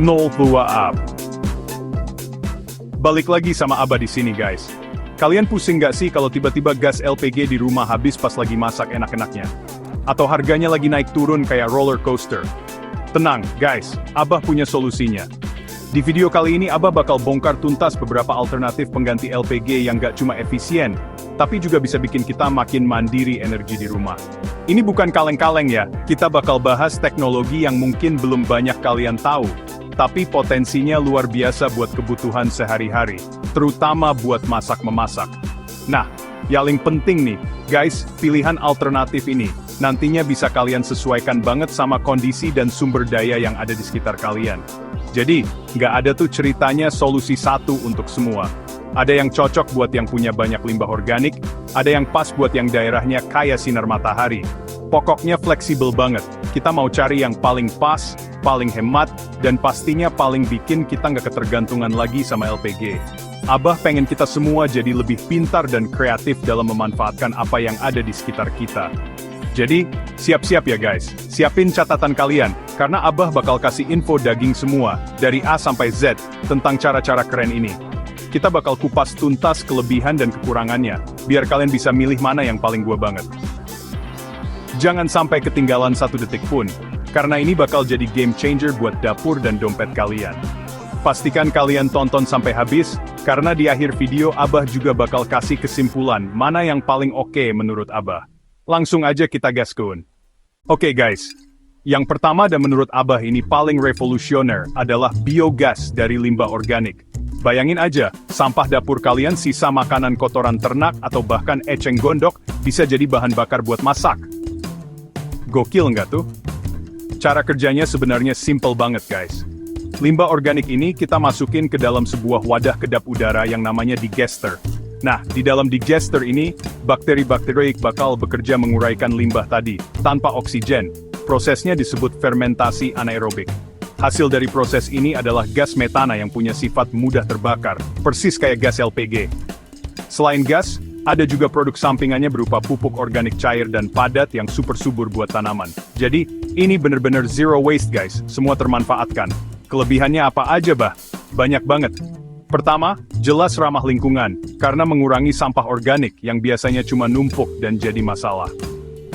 02 up. Balik lagi sama Abah di sini guys. Kalian pusing nggak sih kalau tiba-tiba gas LPG di rumah habis pas lagi masak enak-enaknya? Atau harganya lagi naik turun kayak roller coaster? Tenang, guys, Abah punya solusinya. Di video kali ini Abah bakal bongkar tuntas beberapa alternatif pengganti LPG yang nggak cuma efisien, tapi juga bisa bikin kita makin mandiri energi di rumah. Ini bukan kaleng-kaleng ya, kita bakal bahas teknologi yang mungkin belum banyak kalian tahu, tapi potensinya luar biasa buat kebutuhan sehari-hari, terutama buat masak-memasak. Nah, yang paling penting nih, guys, pilihan alternatif ini nantinya bisa kalian sesuaikan banget sama kondisi dan sumber daya yang ada di sekitar kalian. Jadi, nggak ada tuh ceritanya solusi satu untuk semua. Ada yang cocok buat yang punya banyak limbah organik, ada yang pas buat yang daerahnya kaya sinar matahari. Pokoknya fleksibel banget, kita mau cari yang paling pas, paling hemat, dan pastinya paling bikin kita nggak ketergantungan lagi sama LPG. Abah pengen kita semua jadi lebih pintar dan kreatif dalam memanfaatkan apa yang ada di sekitar kita. Jadi, siap-siap ya guys, siapin catatan kalian, karena Abah bakal kasih info daging semua, dari A sampai Z, tentang cara-cara keren ini. Kita bakal kupas tuntas kelebihan dan kekurangannya, biar kalian bisa milih mana yang paling gua banget. Jangan sampai ketinggalan satu detik pun, karena ini bakal jadi game changer buat dapur dan dompet kalian. Pastikan kalian tonton sampai habis, karena di akhir video Abah juga bakal kasih kesimpulan mana yang paling oke menurut Abah. Langsung aja kita gaskun. Oke guys, yang pertama dan menurut Abah ini paling revolusioner adalah biogas dari limbah organik. Bayangin aja, sampah dapur kalian sisa makanan kotoran ternak atau bahkan eceng gondok bisa jadi bahan bakar buat masak. Gokil nggak tuh? Cara kerjanya sebenarnya simple banget guys. Limbah organik ini kita masukin ke dalam sebuah wadah kedap udara yang namanya digester. Nah, di dalam digester ini, bakteri-bakteri bakal bekerja menguraikan limbah tadi, tanpa oksigen. Prosesnya disebut fermentasi anaerobik. Hasil dari proses ini adalah gas metana yang punya sifat mudah terbakar, persis kayak gas LPG. Selain gas, ada juga produk sampingannya berupa pupuk organik cair dan padat yang super subur buat tanaman. Jadi, ini bener-bener zero waste guys, semua termanfaatkan. Kelebihannya apa aja bah? Banyak banget. Pertama, jelas ramah lingkungan, karena mengurangi sampah organik yang biasanya cuma numpuk dan jadi masalah.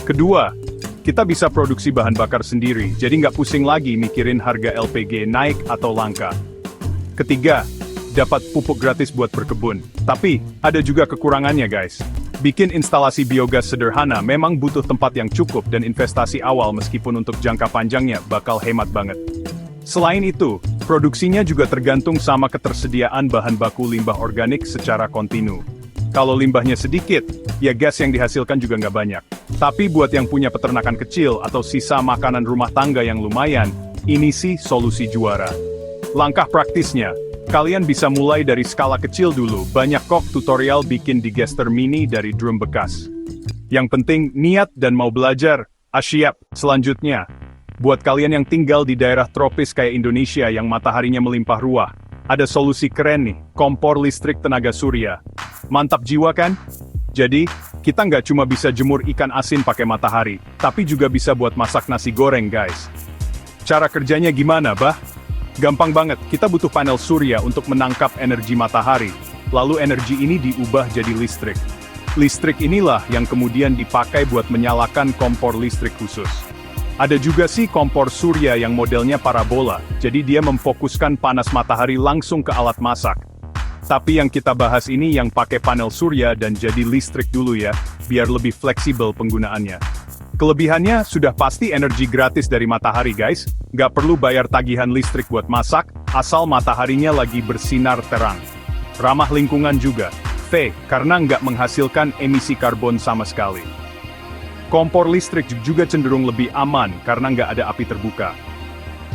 Kedua, kita bisa produksi bahan bakar sendiri, jadi nggak pusing lagi mikirin harga LPG naik atau langka. Ketiga, dapat pupuk gratis buat berkebun. Tapi, ada juga kekurangannya guys. Bikin instalasi biogas sederhana memang butuh tempat yang cukup dan investasi awal meskipun untuk jangka panjangnya bakal hemat banget. Selain itu, produksinya juga tergantung sama ketersediaan bahan baku limbah organik secara kontinu. Kalau limbahnya sedikit, ya gas yang dihasilkan juga nggak banyak. Tapi buat yang punya peternakan kecil atau sisa makanan rumah tangga yang lumayan, ini sih solusi juara. Langkah praktisnya, kalian bisa mulai dari skala kecil dulu, banyak kok tutorial bikin digester mini dari drum bekas. Yang penting niat dan mau belajar, asyap. Selanjutnya, buat kalian yang tinggal di daerah tropis kayak Indonesia yang mataharinya melimpah ruah, ada solusi keren nih, kompor listrik tenaga surya. Mantap jiwa kan? Jadi, kita nggak cuma bisa jemur ikan asin pakai matahari, tapi juga bisa buat masak nasi goreng guys. Cara kerjanya gimana bah? Gampang banget, kita butuh panel surya untuk menangkap energi matahari, lalu energi ini diubah jadi listrik. Listrik inilah yang kemudian dipakai buat menyalakan kompor listrik khusus. Ada juga sih kompor surya yang modelnya parabola, jadi dia memfokuskan panas matahari langsung ke alat masak. Tapi yang kita bahas ini yang pakai panel surya dan jadi listrik dulu ya, biar lebih fleksibel penggunaannya. Kelebihannya sudah pasti energi gratis dari matahari guys, nggak perlu bayar tagihan listrik buat masak, asal mataharinya lagi bersinar terang. Ramah lingkungan juga, karena nggak menghasilkan emisi karbon sama sekali. Kompor listrik juga cenderung lebih aman karena nggak ada api terbuka.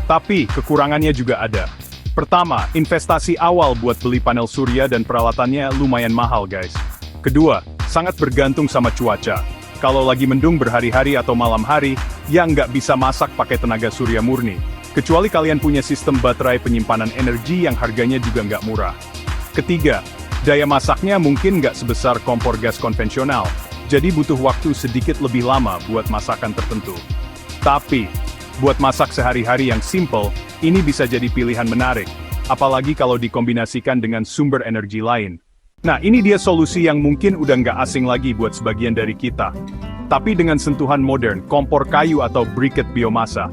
Tapi, kekurangannya juga ada. Pertama, investasi awal buat beli panel surya dan peralatannya lumayan mahal guys. Kedua, sangat bergantung sama cuaca. Kalau lagi mendung berhari-hari atau malam hari, ya nggak bisa masak pakai tenaga surya murni. Kecuali kalian punya sistem baterai penyimpanan energi yang harganya juga nggak murah. Ketiga, daya masaknya mungkin nggak sebesar kompor gas konvensional. Jadi butuh waktu sedikit lebih lama buat masakan tertentu. Tapi, Buat masak sehari-hari yang simple, ini bisa jadi pilihan menarik. Apalagi kalau dikombinasikan dengan sumber energi lain. Nah, ini dia solusi yang mungkin udah nggak asing lagi buat sebagian dari kita. Tapi dengan sentuhan modern, kompor kayu atau briquette biomasa.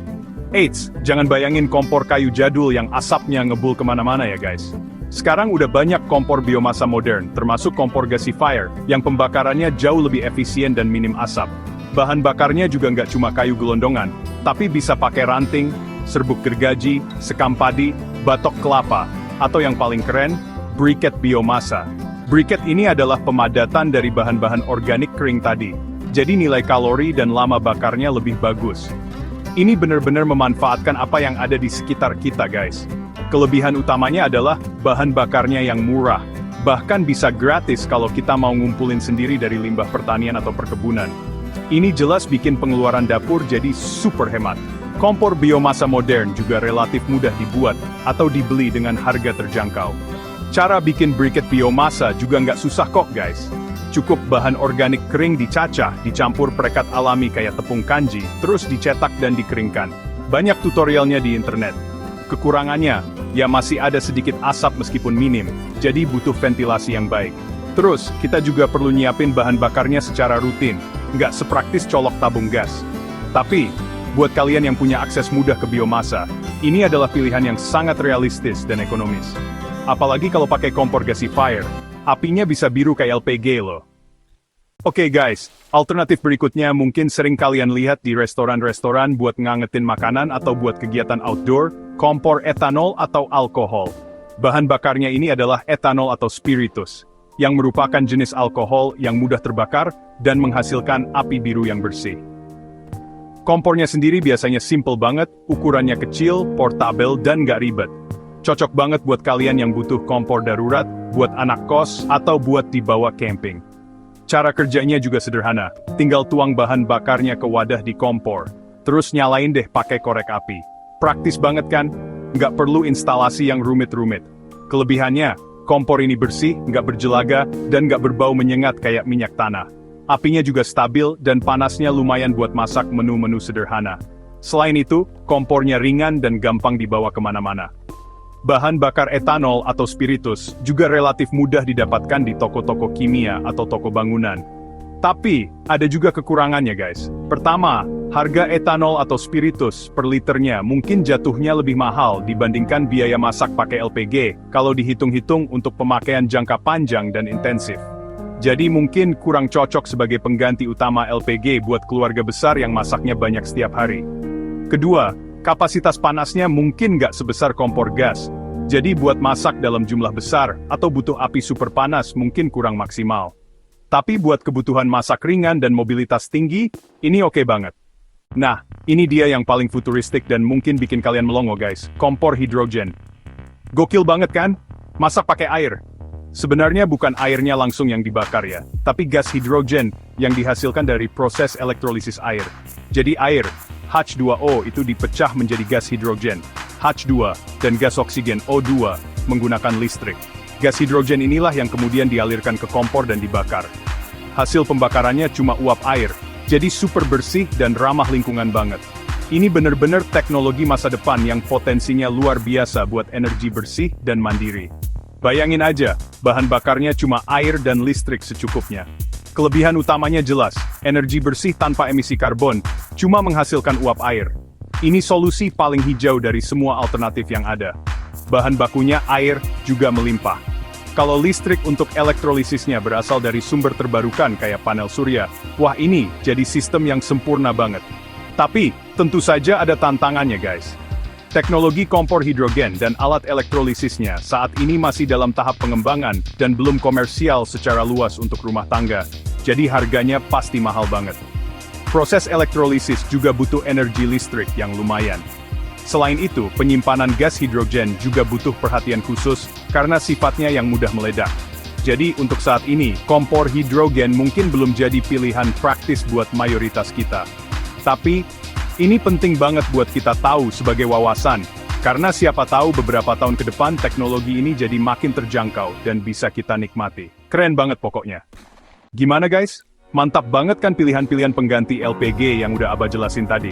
Eits, jangan bayangin kompor kayu jadul yang asapnya ngebul kemana-mana ya guys. Sekarang udah banyak kompor biomasa modern, termasuk kompor gasifier, yang pembakarannya jauh lebih efisien dan minim asap. Bahan bakarnya juga nggak cuma kayu gelondongan, tapi bisa pakai ranting, serbuk gergaji, sekam padi, batok kelapa, atau yang paling keren, briquette biomasa. Briquette ini adalah pemadatan dari bahan-bahan organik kering tadi, jadi nilai kalori dan lama bakarnya lebih bagus. Ini benar-benar memanfaatkan apa yang ada di sekitar kita guys. Kelebihan utamanya adalah bahan bakarnya yang murah, bahkan bisa gratis kalau kita mau ngumpulin sendiri dari limbah pertanian atau perkebunan. Ini jelas bikin pengeluaran dapur jadi super hemat. Kompor biomasa modern juga relatif mudah dibuat atau dibeli dengan harga terjangkau. Cara bikin briquette biomasa juga nggak susah kok guys. Cukup bahan organik kering dicacah, dicampur perekat alami kayak tepung kanji, terus dicetak dan dikeringkan. Banyak tutorialnya di internet. Kekurangannya, ya masih ada sedikit asap meskipun minim, jadi butuh ventilasi yang baik. Terus, kita juga perlu nyiapin bahan bakarnya secara rutin, nggak sepraktis colok tabung gas. Tapi, buat kalian yang punya akses mudah ke biomasa, ini adalah pilihan yang sangat realistis dan ekonomis. Apalagi kalau pakai kompor gasifier, apinya bisa biru kayak LPG loh. Oke guys, alternatif berikutnya mungkin sering kalian lihat di restoran-restoran buat ngangetin makanan atau buat kegiatan outdoor, kompor etanol atau alkohol. Bahan bakarnya ini adalah etanol atau spiritus, yang merupakan jenis alkohol yang mudah terbakar dan menghasilkan api biru yang bersih. Kompornya sendiri biasanya simple banget, ukurannya kecil, portable, dan nggak ribet. Cocok banget buat kalian yang butuh kompor darurat, buat anak kos, atau buat dibawa camping. Cara kerjanya juga sederhana, tinggal tuang bahan bakarnya ke wadah di kompor, terus nyalain deh pakai korek api. Praktis banget kan? Nggak perlu instalasi yang rumit-rumit. Kelebihannya, kompor ini bersih, nggak berjelaga, dan nggak berbau menyengat kayak minyak tanah. Apinya juga stabil dan panasnya lumayan buat masak menu-menu sederhana. Selain itu, kompornya ringan dan gampang dibawa kemana-mana. Bahan bakar etanol atau spiritus juga relatif mudah didapatkan di toko-toko kimia atau toko bangunan. Tapi, ada juga kekurangannya guys. Pertama, harga etanol atau spiritus per liternya mungkin jatuhnya lebih mahal dibandingkan biaya masak pakai LPG, kalau dihitung-hitung untuk pemakaian jangka panjang dan intensif. Jadi mungkin kurang cocok sebagai pengganti utama LPG buat keluarga besar yang masaknya banyak setiap hari. Kedua, kapasitas panasnya mungkin nggak sebesar kompor gas, jadi buat masak dalam jumlah besar atau butuh api super panas mungkin kurang maksimal. Tapi buat kebutuhan masak ringan dan mobilitas tinggi, ini oke banget. Nah, ini dia yang paling futuristik dan mungkin bikin kalian melongo guys, kompor hidrogen. Gokil banget kan? Masak pakai air. Sebenarnya bukan airnya langsung yang dibakar ya, tapi gas hidrogen yang dihasilkan dari proses elektrolisis air. Jadi air H2O itu dipecah menjadi gas hidrogen, H2, dan gas oksigen O2, menggunakan listrik. Gas hidrogen inilah yang kemudian dialirkan ke kompor dan dibakar. Hasil pembakarannya cuma uap air, jadi super bersih dan ramah lingkungan banget. Ini bener-bener teknologi masa depan yang potensinya luar biasa buat energi bersih dan mandiri. Bayangin aja, bahan bakarnya cuma air dan listrik secukupnya. Kelebihan utamanya jelas, energi bersih tanpa emisi karbon, cuma menghasilkan uap air. Ini solusi paling hijau dari semua alternatif yang ada. Bahan bakunya air juga melimpah. Kalau listrik untuk elektrolisisnya berasal dari sumber terbarukan kayak panel surya, wah ini jadi sistem yang sempurna banget. Tapi, tentu saja ada tantangannya guys. Teknologi kompor hidrogen dan alat elektrolisisnya saat ini masih dalam tahap pengembangan dan belum komersial secara luas untuk rumah tangga, jadi harganya pasti mahal banget. Proses elektrolisis juga butuh energi listrik yang lumayan. Selain itu, penyimpanan gas hidrogen juga butuh perhatian khusus karena sifatnya yang mudah meledak. Jadi untuk saat ini, kompor hidrogen mungkin belum jadi pilihan praktis buat mayoritas kita. Tapi, ini penting banget buat kita tahu sebagai wawasan, karena siapa tahu beberapa tahun ke depan teknologi ini jadi makin terjangkau dan bisa kita nikmati. Keren banget pokoknya. Gimana guys? Mantap banget kan pilihan-pilihan pengganti LPG yang udah Aba jelasin tadi?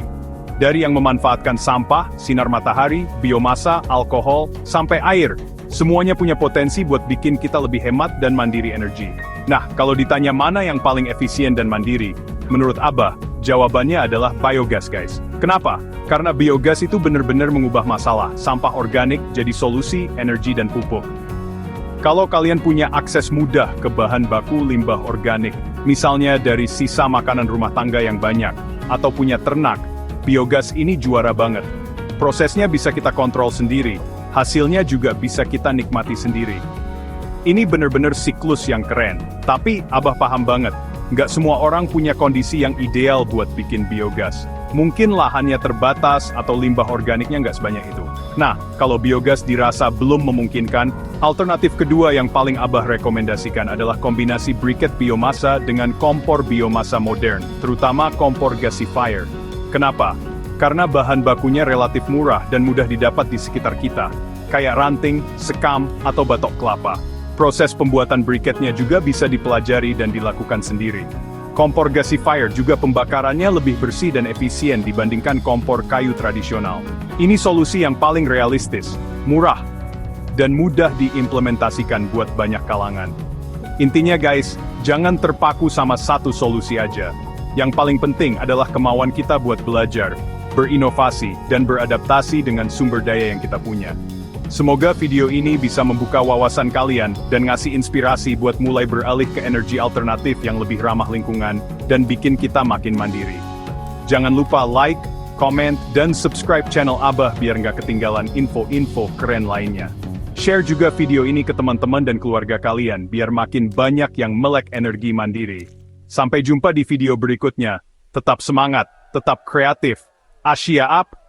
Dari yang memanfaatkan sampah, sinar matahari, biomasa, alkohol, sampai air. Semuanya punya potensi buat bikin kita lebih hemat dan mandiri energi. Nah, kalau ditanya mana yang paling efisien dan mandiri, menurut Abah, jawabannya adalah biogas guys. Kenapa? Karena biogas itu benar-benar mengubah masalah, sampah organik jadi solusi, energi dan pupuk. Kalau kalian punya akses mudah ke bahan baku limbah organik, misalnya dari sisa makanan rumah tangga yang banyak, atau punya ternak, biogas ini juara banget. Prosesnya bisa kita kontrol sendiri, hasilnya juga bisa kita nikmati sendiri. Ini bener-bener siklus yang keren, tapi Abah paham banget, nggak semua orang punya kondisi yang ideal buat bikin biogas. Mungkin lahannya terbatas atau limbah organiknya nggak sebanyak itu. Nah, kalau biogas dirasa belum memungkinkan, alternatif kedua yang paling Abah rekomendasikan adalah kombinasi briket biomasa dengan kompor biomasa modern, terutama kompor gasifier. Kenapa? Karena bahan bakunya relatif murah dan mudah didapat di sekitar kita, kayak ranting, sekam, atau batok kelapa. Proses pembuatan briketnya juga bisa dipelajari dan dilakukan sendiri. Kompor gasifier juga pembakarannya lebih bersih dan efisien dibandingkan kompor kayu tradisional. Ini solusi yang paling realistis, murah, dan mudah diimplementasikan buat banyak kalangan. Intinya guys, jangan terpaku sama satu solusi aja. Yang paling penting adalah kemauan kita buat belajar, berinovasi, dan beradaptasi dengan sumber daya yang kita punya. Semoga video ini bisa membuka wawasan kalian dan ngasih inspirasi buat mulai beralih ke energi alternatif yang lebih ramah lingkungan dan bikin kita makin mandiri. Jangan lupa like, comment, dan subscribe channel Abah biar nggak ketinggalan info-info keren lainnya. Share juga video ini ke teman-teman dan keluarga kalian biar makin banyak yang melek energi mandiri. Sampai jumpa di video berikutnya. Tetap semangat, tetap kreatif. Asia up!